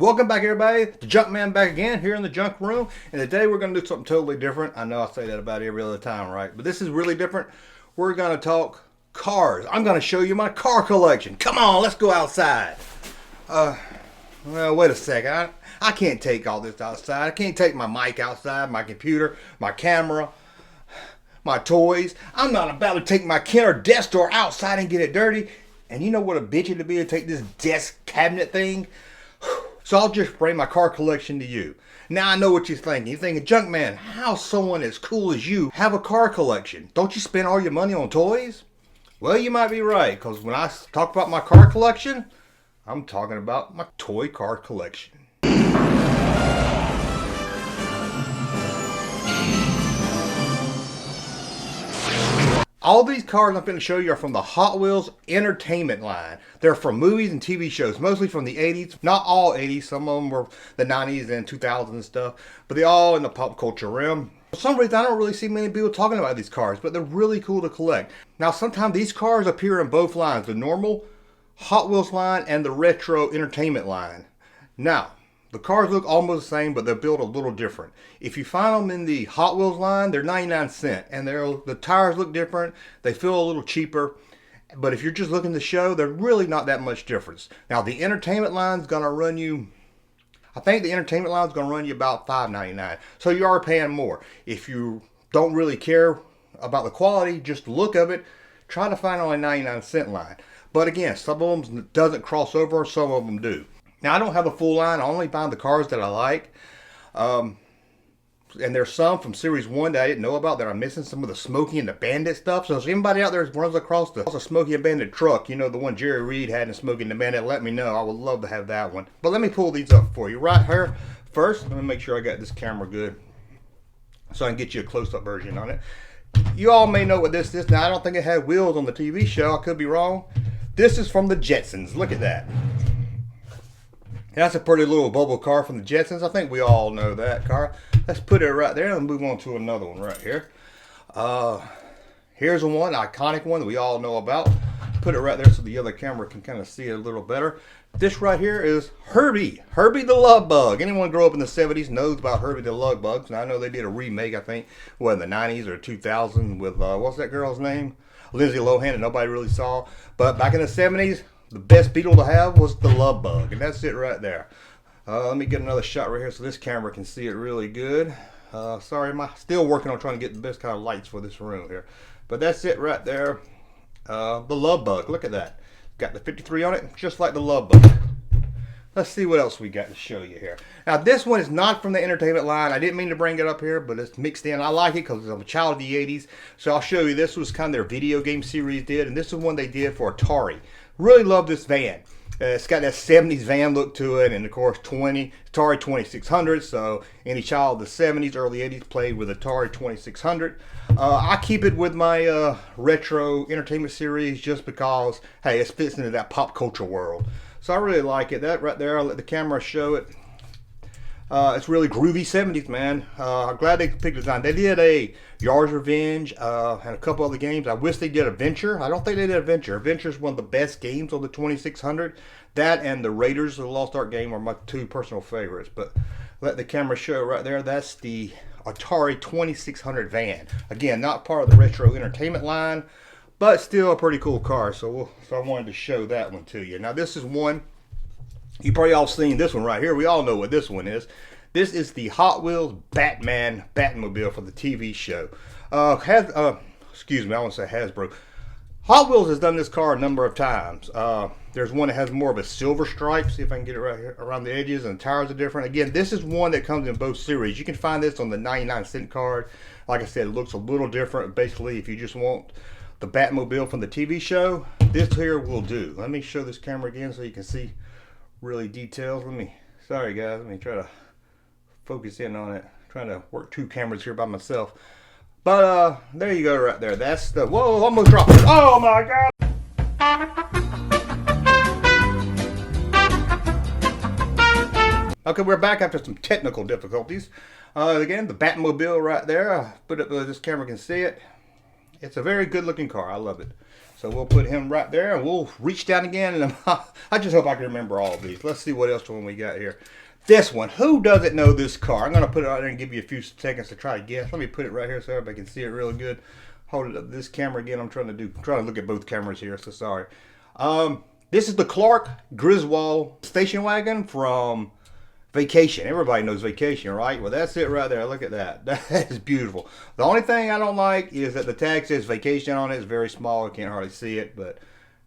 Welcome back, everybody. The Junkman back again here in the junk room. And today we're going to do something totally different. I know I say that about every other time, right? But this is really different. We're going to talk cars. I'm going to show you my car collection. Come on, let's go outside. Well, wait a second. I can't take all this outside. I can't take my mic outside, my computer, my camera, my toys. I'm not about to take my Kenner desk drawer outside and get it dirty. And you know what a bitch it'd be to take this desk cabinet thing? So I'll just bring my car collection to you. Now I know what you're thinking. You're thinking, Junkman, how someone as cool as you have a car collection? Don't you spend all your money on toys? Well, you might be right, because when I talk about my car collection, I'm talking about my toy car collection. All these cars I'm going to show you are from the Hot Wheels Entertainment line. They're from movies and TV shows, mostly from the 80s. Not all 80s, some of them were the 90s and 2000s and stuff, but they're all in the pop culture realm. For some reason, I don't really see many people talking about these cars, but they're really cool to collect. Now, sometimes these cars appear in both lines, the normal Hot Wheels line and the retro entertainment line. Now, the cars look almost the same, but they're built a little different. If you find them in the Hot Wheels line, they're 99 cents, and the tires look different. They feel a little cheaper, but if you're just looking to show, they're really not that much difference. Now, the entertainment line is going to run you, I think the entertainment line is going to run you about $5.99, so you are paying more. If you don't really care about the quality, just the look of it, try to find on a 99-cent line. But again, some of them doesn't cross over, some of them do. Now, I don't have a full line. I only find the cars that I like. And there's some from Series 1 that I didn't know about that I'm missing. Some of the Smokey and the Bandit stuff. So if anybody out there runs across the Smokey and Bandit truck, you know, the one Jerry Reed had in Smokey and the Bandit, let me know. I would love to have that one. But let me pull these up for you right here. First, let me make sure I got this camera good so I can get you a close-up version on it. You all may know what this is. Now, I don't think it had wheels on the TV show. I could be wrong. This is from the Jetsons. Look at that. That's a pretty little bubble car from the Jetsons. I think we all know that car. Let's put it right there and move on to another one right here. Here's one, iconic one that we all know about. Put it right there so the other camera can kind of see it a little better. This right here is Herbie. Herbie the Love Bug. Anyone grow up in the 70s knows about Herbie the Love Bugs. And I know they did a remake, I think, in the 90s or 2000 with, what's that girl's name? Lindsay Lohan, and nobody really saw. But back in the 70s, the best Beetle to have was the Love Bug, and that's it right there. Let me get another shot right here so this camera can see it really good. Sorry, I'm still working on trying to get the best kind of lights for this room here. But that's it right there. The Love Bug, look at that. Got the 53 on it, just like the Love Bug. Let's see what else we got to show you here. Now, this one is not from the entertainment line. I didn't mean to bring it up here, but it's mixed in. I like it because I'm a child of the 80s. So I'll show you. This was kind of their video game series did, and this is one they did for Atari. Really love this van. It's got that 70s van look to it, and of course Atari 2600. So any child of the 70s, early 80s played with Atari 2600. I keep it with my retro entertainment series just because, hey, it fits into that pop culture world. So I really like it. That right there, I'll let the camera show it. It's really groovy 70s, man. I'm glad they picked the design. They did a Yar's Revenge and a couple other games. I wish they did Adventure. I don't think they did Adventure. Adventure is one of the best games on the 2600. That and the Raiders of the Lost Ark game are my two personal favorites. But let the camera show right there. That's the Atari 2600 van. Again, not part of the retro entertainment line, but still a pretty cool car. So I wanted to show that one to you. Now, this is one. You probably all seen this one right here. We all know what this one is. This is the Hot Wheels Batmobile for the TV show. Excuse me, I want to say Hasbro. Hot Wheels has done this car a number of times. There's one that has more of a silver stripe. See if I can get it right here around the edges, and the tires are different. Again, this is one that comes in both series. You can find this on the 99-cent card. Like I said, it looks a little different. Basically, if you just want the Batmobile from the TV show, this here will do. Let me show this camera again so you can see really details. Sorry guys, let me try to focus in on it. I'm trying to work two cameras here by myself. But there you go right there. That's the, whoa, almost dropped it. Oh my God. Okay, we're back after some technical difficulties. Again, the Batmobile right there. I put it so this camera can see it. It's a very good looking car. I love it. So we'll put him right there, and we'll reach down again. And I just hope I can remember all of these. Let's see what else one we got here. This one. Who doesn't know this car? I'm going to put it out there and give you a few seconds to try to guess. Let me put it right here so everybody can see it really good. Hold it up. This camera again. I'm trying to look at both cameras here, so sorry. This is the Clark Griswold station wagon from Vacation. Everybody knows Vacation, right? Well, that's it right there. Look at that. That is beautiful. The only thing I don't like is that the tag says Vacation on it. It's very small. I can't hardly see it, but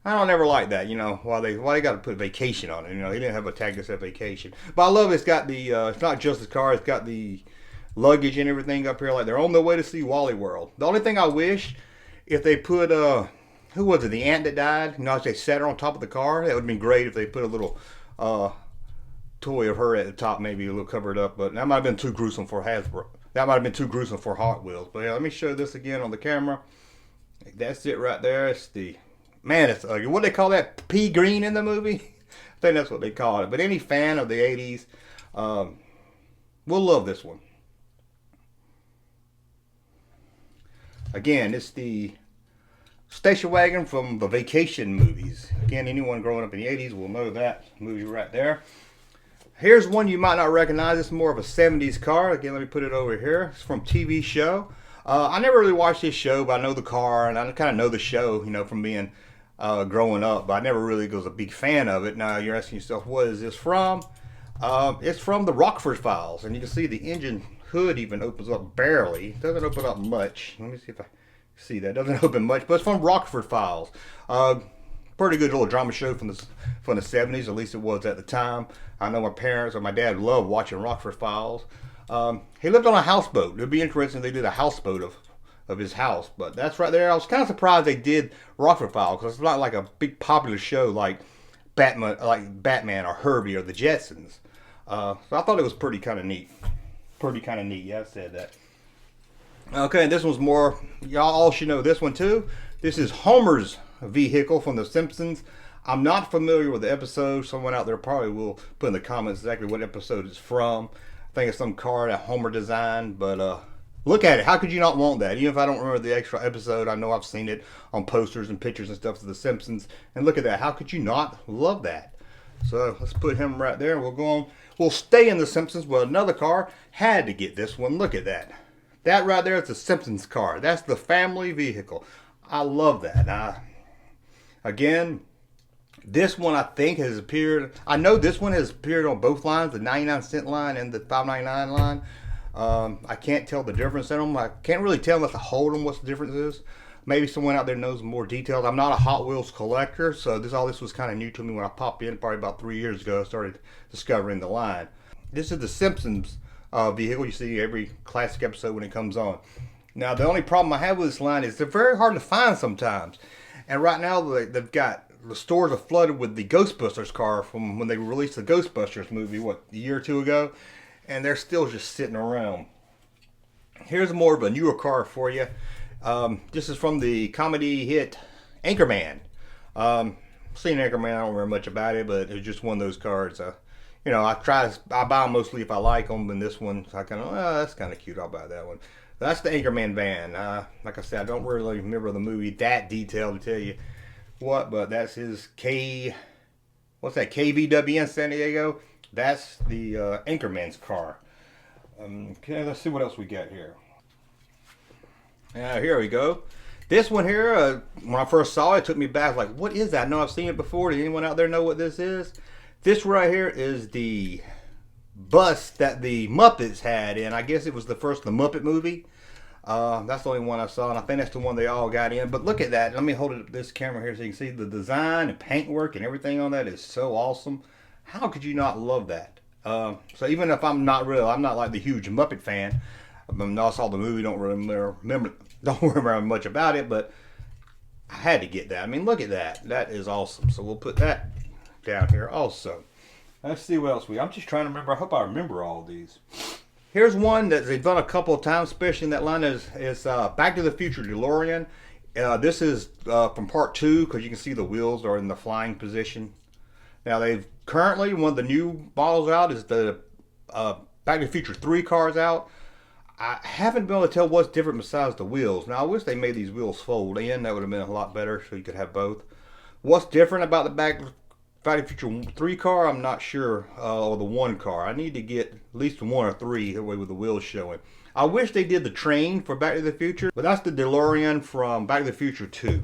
I don't ever like that. You know, why they got to put Vacation on it. You know, he didn't have a tag that said Vacation. But I love it's got the, it's not just the car. It's got the luggage and everything up here. Like they're on their way to see Wally World. The only thing I wish, if they put, who was it? The ant that died? You know, if they set her on top of the car, that would have been great if they put a little, toy of her at the top, maybe a little covered up, but that might have been too gruesome for Hasbro. That might have been too gruesome for Hot Wheels. But yeah, let me show this again on the camera. That's it right there. It's the, man, it's ugly. What do they call that? Pea green in the movie? I think that's what they call it. But any fan of the 80s will love this one. Again, it's the station wagon from the Vacation movies. Again, anyone growing up in the 80s will know that movie right there. Here's one you might not recognize. It's more of a 70s car. Again, let me put it over here. It's from TV show. I never really watched this show, but I know the car, and I kind of know the show, you know, from being growing up. But I never really was a big fan of it. Now, you're asking yourself, what is this from? It's from the Rockford Files. And you can see the engine hood even opens up barely. It doesn't open up much. Let me see if I see that. It doesn't open much, but it's from Rockford Files. Pretty good little drama show from the 70s, at least it was at the time. I know my parents or my dad loved watching Rockford Files. He lived on a houseboat. It would be interesting if they did a houseboat of his house, but that's right there. I was kind of surprised they did Rockford Files because it's not like a big popular show like Batman or Herbie or the Jetsons. So I thought it was pretty kind of neat. Yeah, I said that. Okay, this one's more, y'all all should know this one too. This is Homer's vehicle from The Simpsons. I'm not familiar with the episode. Someone out there probably will put in the comments exactly what episode it's from. I think it's some car that Homer designed, but look at it. How could you not want that? Even if I don't remember the extra episode, I know I've seen it on posters and pictures and stuff of The Simpsons. And look at that. How could you not love that? So let's put him right there. We'll go on. We'll stay in The Simpsons. Well, another car had to get this one. Look at that. That right there is the Simpsons car. That's the family vehicle. I love that. Again, this one I think has appeared. I know this one has appeared on both lines, the 99-cent line and the $5.99 line. I can't tell the difference in them. I can't really tell unless I hold them what the difference is. Maybe someone out there knows more details. I'm not a Hot Wheels collector, so all this was kind of new to me when I popped in probably about 3 years ago. I started discovering the line. This is the Simpsons vehicle you see every classic episode when it comes on. Now, the only problem I have with this line is they're very hard to find sometimes. And right now, they've got, the stores are flooded with the Ghostbusters car from when they released the Ghostbusters movie, a year or two ago. And they're still just sitting around. Here's more of a newer car for you. This is from the comedy hit Anchorman. Seen Anchorman, I don't remember much about it, but it's just one of those cars. You know, I buy them mostly if I like them, and this one, I kind of, that's kind of cute, I'll buy that one. That's the Anchorman van. Like I said, I don't really remember the movie that detailed to tell you what, but that's his KVW in San Diego. That's the Anchorman's car. Okay, let's see what else we got here. Here we go. This one here, when I first saw it, it took me back. Like, what is that? I know I've seen it before. Does anyone out there know what this is? This right here is the bus that the Muppets had, and I guess it was the first The Muppet movie. That's the only one I saw, and I think that's the one they all got in. But look at that. Let me hold it up this camera here so you can see the design and paintwork and everything on that is so awesome. How could you not love that? So even if I'm not like the huge Muppet fan. I saw the movie, don't remember much about it, but I had to get that. I mean, look at that. That is awesome. So we'll put that down here also. Let's see what else I'm just trying to remember. I hope I remember all of these. Here's one that they've done a couple of times, especially in that line is Back to the Future DeLorean. This is from part 2 because you can see the wheels are in the flying position. Now they've currently, one of the new models out is the Back to the Future 3 cars out. I haven't been able to tell what's different besides the wheels. Now, I wish they made these wheels fold in. That would have been a lot better so you could have both. What's different about the Back to the Future 3 car? I'm not sure. Or the 1 car. I need to get at least 1 or 3 that way with the wheels showing. I wish they did the train for Back to the Future, but that's the DeLorean from Back to the Future 2.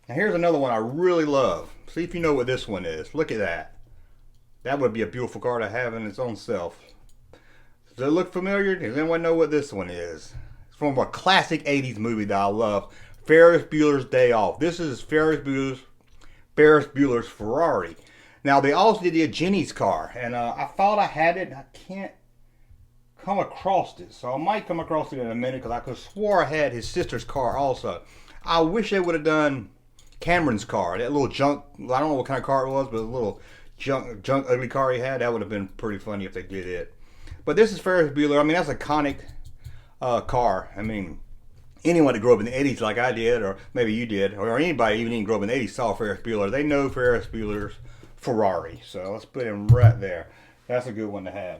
Now here's another one I really love. See if you know what this one is. Look at that. That would be a beautiful car to have in its own self. Does it look familiar? Does anyone know what this one is? It's from a classic 80s movie that I love. Ferris Bueller's Day Off. This is Ferris Bueller's Ferrari. Now they also did a Jenny's car, and I thought I had it. I can't come across it, so I might come across it in a minute because I could swore I had his sister's car also. I wish they would have done Cameron's car, that little junk. I don't know what kind of car it was, but a little junk ugly car he had. That would have been pretty funny if they did it. But this is Ferris Bueller. I mean, that's an iconic car. I mean, anyone that grew up in the 80s like I did, or maybe you did, or anybody even didn't grow up in the 80s saw Ferris Bueller. They know Ferris Bueller's Ferrari. So let's put him right there. That's a good one to have.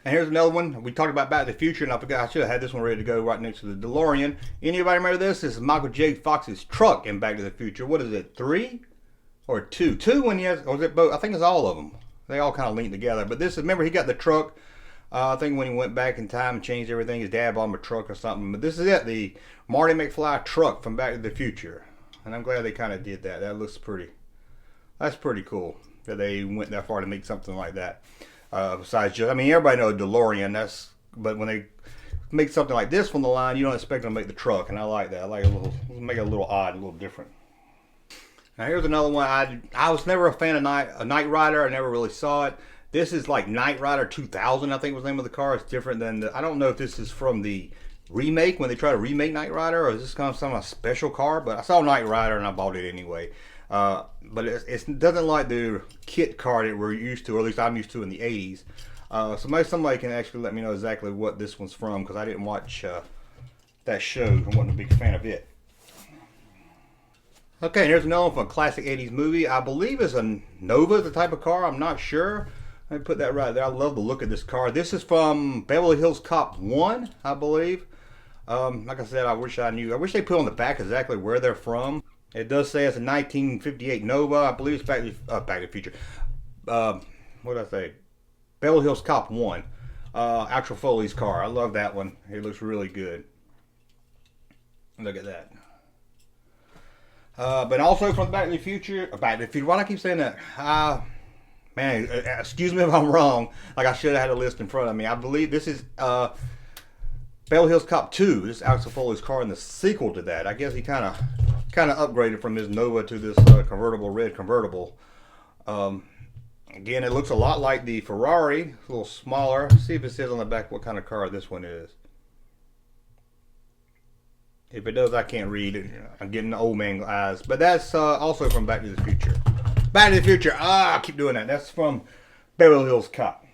And here's another one. We talked about Back to the Future, and I forgot I should have had this one ready to go right next to the DeLorean. Anybody remember this? This is Michael J. Fox's truck in Back to the Future. What is it, 3 or 2? 2 when he has, or is it both? I think it's all of them. They all kind of linked together. But this is, remember he got the truck. I think when he went back in time and changed everything, his dad bought him a truck or something. But this is it, the Marty McFly truck from Back to the Future. And I'm glad they kind of did that. That looks pretty, that's pretty cool that they went that far to make something like that. Besides just, I mean, everybody knows DeLorean, but when they make something like this from the line, you don't expect them to make the truck, and I like that. I like make it a little odd, a little different. Now here's another one. I was never a fan of Knight Rider. I never really saw it. This is like Knight Rider 2000, I think was the name of the car. It's different than I don't know if this is from the remake, when they try to remake Knight Rider, or is this kind of some special car? But I saw Knight Rider and I bought it anyway. But it doesn't like the kit car that we're used to, or at least I'm used to in the 80s. So maybe somebody can actually let me know exactly what this one's from, because I didn't watch that show. I wasn't a big fan of it. Okay, here's another one from a classic 80s movie. I believe it's a Nova, the type of car. I'm not sure. Let me put that right there. I love the look of this car. This is from Beverly Hills Cop 1, I believe. Like I said, I wish I knew. I wish they put on the back exactly where they're from. It does say it's a 1958 Nova. I believe it's Back to the Future. What did I say? Beverly Hills Cop 1. Actual Foley's car. I love that one. It looks really good. Look at that. But also from Back to the Future. Back to the Future. Why do I keep saying that? Man, excuse me if I'm wrong. Like I should have had a list in front of me. I believe this is Beverly Hills Cop 2. This is Axel Foley's car in the sequel to that. I guess he kind of upgraded from his Nova to this convertible, red convertible. Again, it looks a lot like the Ferrari, a little smaller. Let's see if it says on the back what kind of car this one is. If it does, I can't read it. I'm getting the old man eyes. But that's also from Back to the Future. Back to the Future. I keep doing that. That's from Beverly Hills Cop.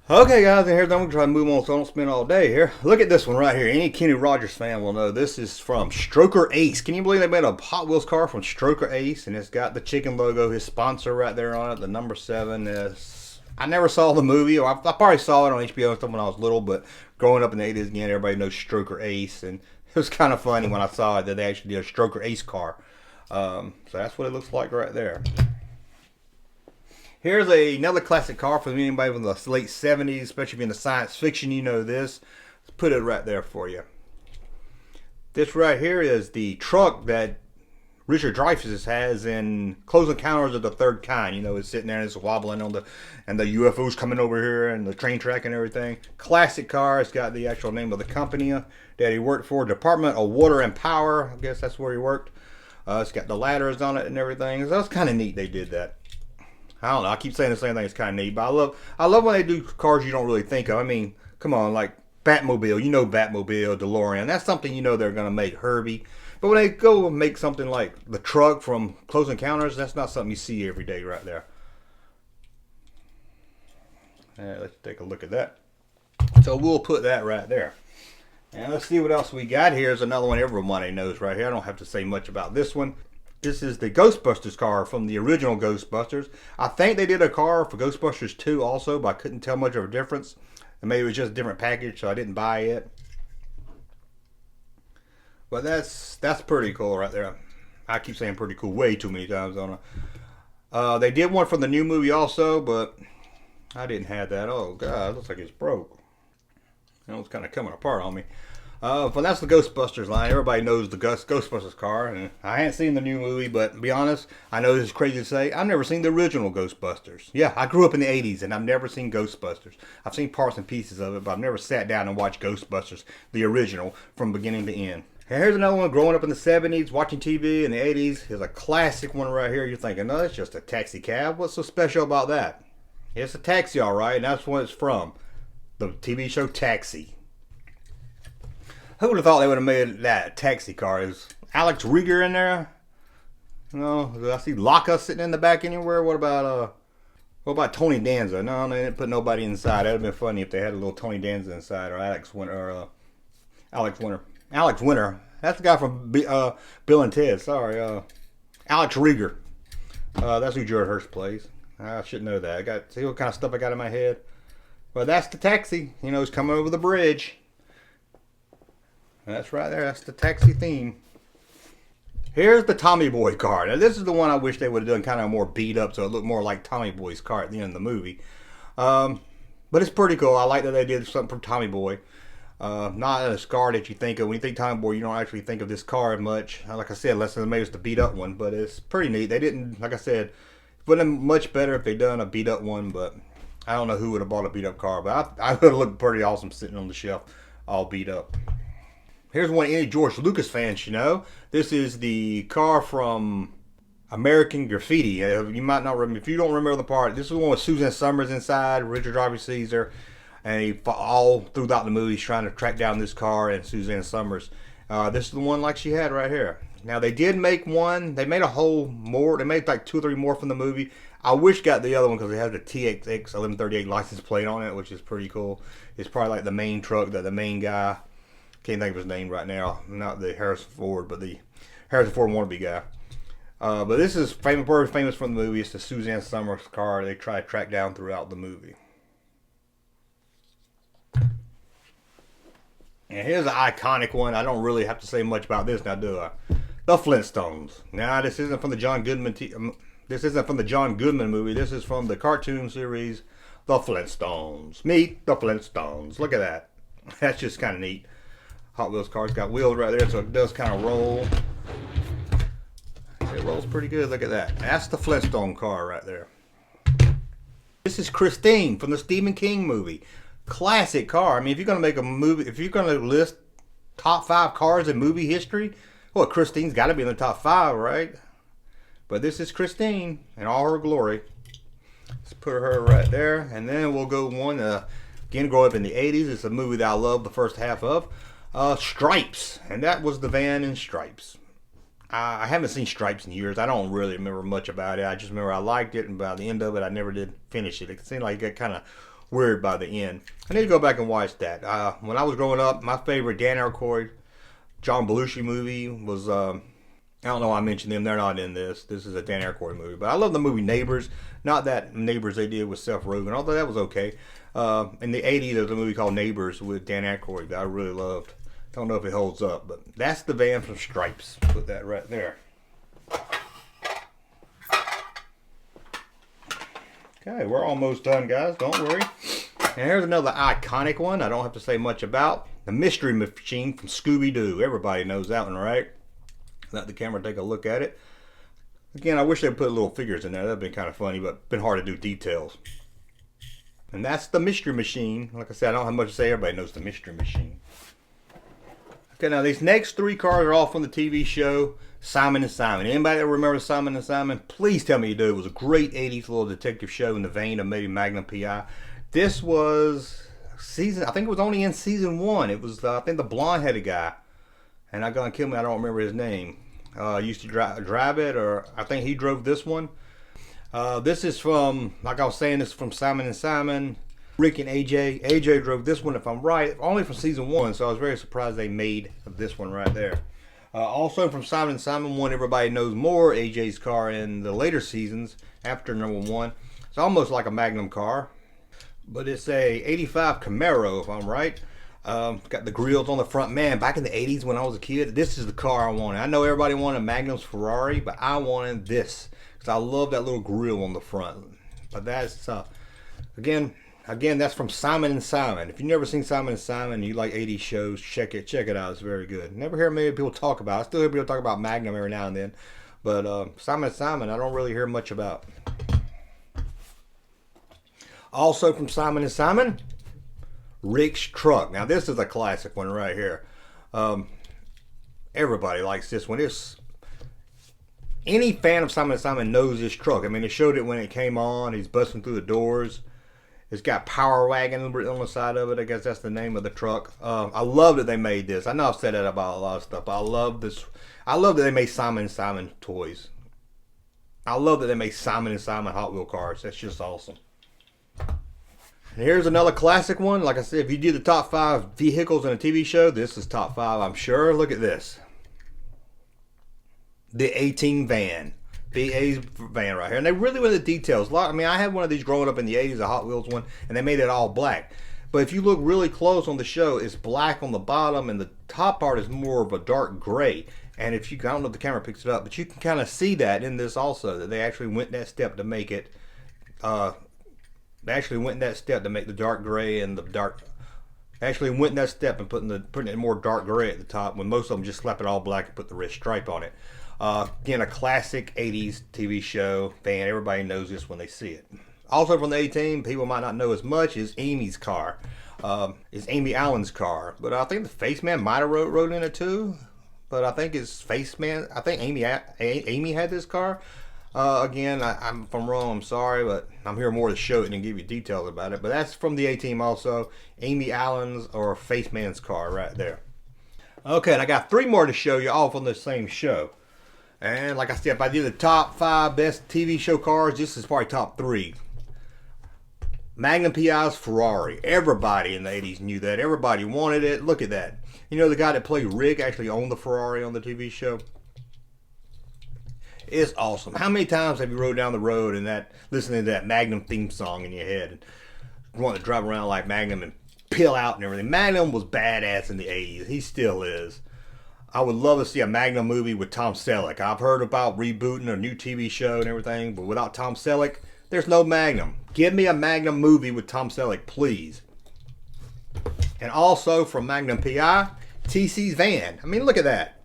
Okay, guys, and here's I'm going to try to move on so I don't spend all day here. Look at this one right here. Any Kenny Rogers fan will know this is from Stroker Ace. Can you believe they made a Hot Wheels car from Stroker Ace? And it's got the chicken logo, his sponsor right there on it. The number 7 is... I never saw the movie. Or I probably saw it on HBO and stuff when I was little, but growing up in the 80s, again, everybody knows Stroker Ace. And it was kind of funny when I saw it that they actually did a Stroker Ace car. So that's what it looks like right there. Here's another classic car for anybody from the late 70s, especially if you're into science fiction, you know this. Let's put it right there for you. This right here is the truck that Richard Dreyfuss has in Close Encounters of the Third Kind. You know, it's sitting there and it's wobbling on and the UFO's coming over here and the train track and everything. Classic car. It's got the actual name of the company that he worked for, Department of Water and Power. I guess that's where he worked. It's got the ladders on it and everything. So that's kind of neat they did that. I don't know. I keep saying the same thing. It's kind of neat, but I love when they do cars you don't really think of. I mean, come on, like Batmobile. You know Batmobile, DeLorean. That's something you know they're gonna make. Herbie. But when they go and make something like the truck from Close Encounters, that's not something you see every day right there. Let's take a look at that. So we'll put that right there. And let's see what else we got. Here's another one everybody knows right here. I don't have to say much about this one. This is the Ghostbusters car from the original Ghostbusters. I think they did a car for Ghostbusters 2 also, but I couldn't tell much of a difference. And maybe it was just a different package, so I didn't buy it. But that's pretty cool right there. I keep saying pretty cool way too many times on it. They did one from the new movie also, but I didn't have that. Oh god, it looks like it's broke. You know, it's kind of coming apart on me. But that's the Ghostbusters line. Everybody knows the Ghostbusters car, and I hadn't seen the new movie, but to be honest, I know this is crazy to say, I've never seen the original Ghostbusters. Yeah, I grew up in the 80s, and I've never seen Ghostbusters. I've seen parts and pieces of it, but I've never sat down and watched Ghostbusters, the original, from beginning to end. And here's another one, growing up in the 70s, watching TV in the 80s. Here's a classic one right here. You're thinking, no, it's just a taxi cab. What's so special about that? It's a taxi, all right, and that's what it's from. The TV show Taxi. Who would have thought they would have made that taxi car? Is Alex Rieger in there? No, do I see Locke sitting in the back anywhere? What about Tony Danza? No, they didn't put nobody inside. That'd have been funny if they had a little Tony Danza inside, or Alex Winter, Alex Winter. Alex Winter. That's the guy from Bill and Ted. Sorry, Alex Rieger. That's who Jared Hurst plays. I should know that. See what kind of stuff I got in my head. Well, that's the taxi. You know, it's coming over the bridge. That's right there. That's the taxi theme. Here's the Tommy Boy car. Now, this is the one I wish they would have done kind of more beat up, so it looked more like Tommy Boy's car at the end of the movie. But it's pretty cool. I like that they did something from Tommy Boy. Not a car that you think of. When you think Tommy Boy, you don't actually think of this car much. Like I said, unless maybe it's the beat up one, but it's pretty neat. They didn't, like I said, it would have been much better if they done a beat up one, but I don't know who would have bought a beat up car, but I would have looked pretty awesome sitting on the shelf all beat up. Here's one any George Lucas fans should know. This is the car from American Graffiti. You might not remember. If you don't remember the part, this is the one with Susan Summers inside. Richard Dreyfuss sees her. And all throughout the movie, he's trying to track down this car and Suzanne Summers. This is the one like she had right here. Now, they did make one. They made a whole more. They made like 2 or 3 more from the movie. I wish got the other one because it has the TXX 1138 license plate on it, which is pretty cool. It's probably like the main truck that the main guy, can't think of his name right now, not the Harrison Ford, but the Harrison Ford wannabe guy. But this is famous from the movie. It's the Suzanne Summers car they try to track down throughout the movie. And here's an iconic one. I don't really have to say much about this now, do I? The Flintstones. Now, this isn't from the John Goodman. This isn't from the John Goodman movie. This is from the cartoon series, The Flintstones. Meet the Flintstones. Look at that. That's just kind of neat. Hot Wheels car's got wheels right there, so it does kind of roll. It rolls pretty good. Look at that. That's the Flintstone car right there. This is Christine from the Stephen King movie. Classic car. I mean, if you're going to make a movie, if you're going to list top 5 cars in movie history, well, Christine's got to be in the top 5, right? But this is Christine in all her glory. Let's put her right there. And then we'll go one, again, grow up in the 80s. It's a movie that I love the first half of. Stripes. And that was the van in Stripes. I haven't seen Stripes in years. I don't really remember much about it. I just remember I liked it, and by the end of it, I never did finish it. It seemed like it got kind of weird by the end. I need to go back and watch that. When I was growing up, my favorite Dan Aykroyd, John Belushi movie was, I don't know why I mentioned them. They're not in this. This is a Dan Aykroyd movie. But I love the movie Neighbors. Not that Neighbors they did with Seth Rogen, although that was okay. In the 80s, there was a movie called Neighbors with Dan Aykroyd that I really loved. Don't know if it holds up, but that's the van from Stripes. Put that right there. Okay, we're almost done, guys. Don't worry. And here's another iconic one I don't have to say much about. The Mystery Machine from Scooby-Doo. Everybody knows that one, right? Let the camera take a look at it. Again, I wish they'd put little figures in there. That would have been kind of funny, but been hard to do details. And that's the Mystery Machine. Like I said, I don't have much to say. Everybody knows the Mystery Machine. Okay, now these next 3 cars are all from the TV show Simon and Simon. Anybody that remembers Simon and Simon, please tell me you do. It was a great 80s little detective show in the vein of maybe Magnum P.I. This was I think it was only in season 1. It was, I think, the blonde-headed guy. And I'm going to kill me, I don't remember his name. Used to drive it, or I think he drove this one. This is from, like I was saying, this is from Simon and Simon. Rick and AJ. AJ drove this one, if I'm right, only from season 1, so I was very surprised they made this one right there. Also from Simon and Simon 1, everybody knows more. AJ's car in the later seasons after number 1. It's almost like a Magnum car. but it's a 85 Camaro, if I'm right. Got the grills on the front. Man, back in the 80s when I was a kid, this is the car I wanted. I know everybody wanted Magnum's Ferrari, but I wanted this because I love that little grill on the front. But that's, again, that's from Simon and Simon. If you've never seen Simon and Simon and you like 80s shows, check it out. It's very good. Never hear many people talk about it. I still hear people talk about Magnum every now and then. But Simon and Simon, I don't really hear much about. Also from Simon and Simon, Rick's Truck. Now this is a classic one right here. Everybody likes this one. Any fan of Simon and Simon knows this truck. I mean, they showed it when it came on. He's busting through the doors. It's got power wagon on the side of it. I guess that's the name of the truck. I love that they made this. I know I've said that about a lot of stuff, but I love this. I love that they made Simon and Simon toys. I love that they make Simon and Simon Hot Wheel cars. That's just awesome. And here's another classic one. Like I said, if you do the top 5 vehicles in a TV show, this is top 5, I'm sure. Look at this. The A-Team van. PA's van right here. And they really went into details. I mean, I had one of these growing up in the 80s, a Hot Wheels one, and they made it all black. But if you look really close on the show, it's black on the bottom, and the top part is more of a dark gray. And if you, I don't know if the camera picks it up, but you can kind of see that in this also, that they actually went that step to make it, they actually went that step to make the dark gray and the dark, actually went that step and putting it more dark gray at the top, when most of them just slap it all black and put the red stripe on it. Again, a classic 80s TV show fan. Everybody knows this when they see it. Also from the A-Team, people might not know as much, is Amy's car. Is Amy Allen's car. But I think the Face Man might have rode in it too. But I think it's Face Man. I think Amy had this car. Again, if I'm wrong, I'm sorry, but I'm here more to show it and give you details about it. But that's from the A-Team also. Amy Allen's or Face Man's car right there. Okay, and I got 3 more to show you all from the same show. And like I said, if I do the top 5 best TV show cars, this is probably top 3. Magnum P.I.'s Ferrari. Everybody in the 80s knew that. Everybody wanted it. Look at that. You know, the guy that played Rick actually owned the Ferrari on the TV show. It's awesome. How many times have you rode down the road and listening to that Magnum theme song in your head and wanting to drive around like Magnum and peel out and everything? Magnum was badass in the 80s. He still is. I would love to see a Magnum movie with Tom Selleck. I've heard about rebooting a new TV show and everything, but without Tom Selleck, there's no Magnum. Give me a Magnum movie with Tom Selleck, please. And also from Magnum P.I, TC's van. I mean, look at that.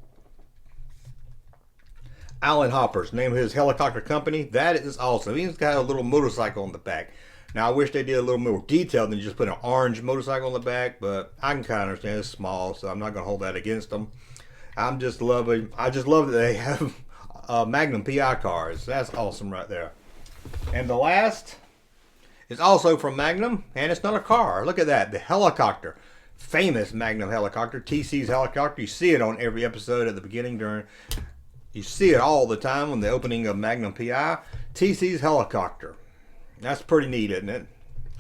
Alan Hopper's name of his helicopter company. That is awesome. He's got a little motorcycle on the back. Now, I wish they did a little more detail than just put an orange motorcycle on the back, but I can kind of understand it's small, so I'm not going to hold that against them. I just love that they have Magnum P.I cars. That's awesome right there. And the last is also from Magnum, and it's not a car. Look at that, the helicopter. Famous Magnum helicopter, TC's helicopter. You see it on every episode at the beginning you see it all the time on the opening of Magnum P.I. TC's helicopter. That's pretty neat, isn't it?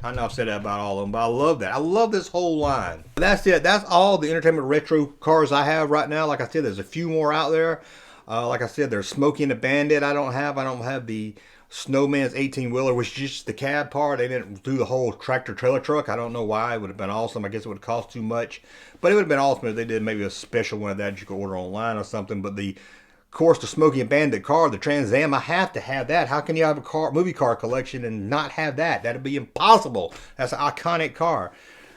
I know I've said that about all of them, but I love that. I love this whole line. That's it. That's all the entertainment retro cars I have right now. Like I said, there's a few more out there. Like I said, there's Smokey and the Bandit I don't have. I don't have the Snowman's 18-wheeler, which is just the cab part. They didn't do the whole tractor-trailer truck. I don't know why. It would have been awesome. I guess it would have cost too much. But it would have been awesome if they did maybe a special one of that you could order online or something. But of course, the Smokey and Bandit car, the Trans Am, I have to have that. How can you have a movie car collection and not have that? That'd be impossible. That's an iconic car.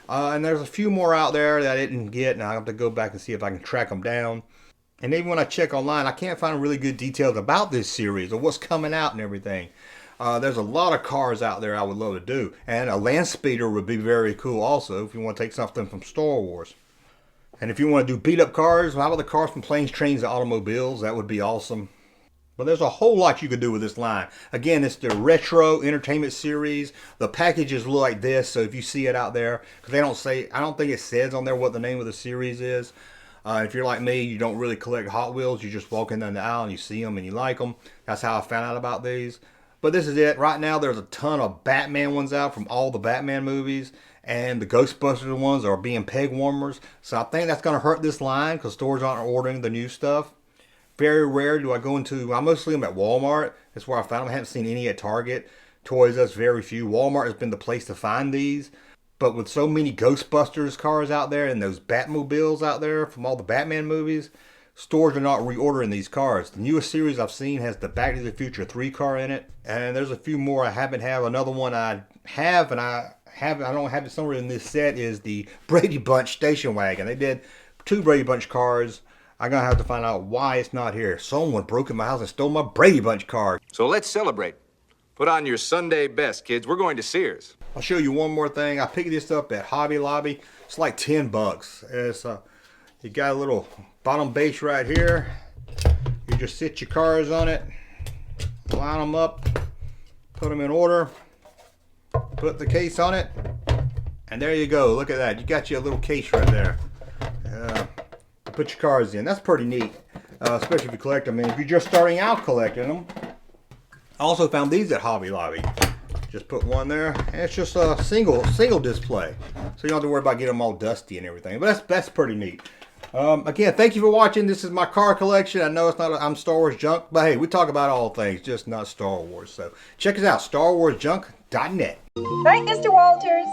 And there's a few more out there that I didn't get, and I have to go back and see if I can track them down. And even when I check online, I can't find really good details about this series or what's coming out and everything. There's a lot of cars out there I would love to do. And a land speeder would be very cool also if you want to take something from Star Wars. And if you want to do beat up cars, how about the cars from Planes, Trains, and Automobiles? That would be awesome. But there's a whole lot you could do with this line. Again, it's the retro entertainment series. The packages look like this, so if you see it out there, because they don't say, I don't think it says on there what the name of the series is. If you're like me, you don't really collect Hot Wheels. You just walk in down the aisle and you see them and you like them. That's how I found out about these. But this is it. Right now, there's a ton of Batman ones out from all the Batman movies. And the Ghostbusters ones are being peg warmers. So I think that's going to hurt this line because stores aren't ordering the new stuff. Very rare do I go into, I mostly am at Walmart. That's where I found them. I haven't seen any at Target. Toys R Us, very few. Walmart has been the place to find these. But with so many Ghostbusters cars out there and those Batmobiles out there from all the Batman movies, stores are not reordering these cars. The newest series I've seen has the Back to the Future 3 car in it. And there's a few more I haven't have. Another one I have and I don't have it somewhere in this set is the Brady Bunch station wagon. They did 2 Brady Bunch cars. I'm going to have to find out why it's not here. Someone broke in my house and stole my Brady Bunch car. So let's celebrate. Put on your Sunday best, kids. We're going to Sears. I'll show you one more thing. I picked this up at Hobby Lobby. It's like 10 bucks. It's you got a little bottom base right here. You just sit your cars on it, line them up, put them in order, put the case on it, and there you go. Look at that. You got you a little case right there. Put your cars in. That's pretty neat, especially if you collect them. And if you're just starting out collecting them, I also found these at Hobby Lobby. Just put one there, and it's just a single display, so you don't have to worry about getting them all dusty and everything. But that's pretty neat. Again, thank you for watching. This is my car collection. I know it's not I'm Star Wars junk, but hey, we talk about all things, just not Star Wars. So check us out, StarWarsJunk.net. Right, Mr. Walters?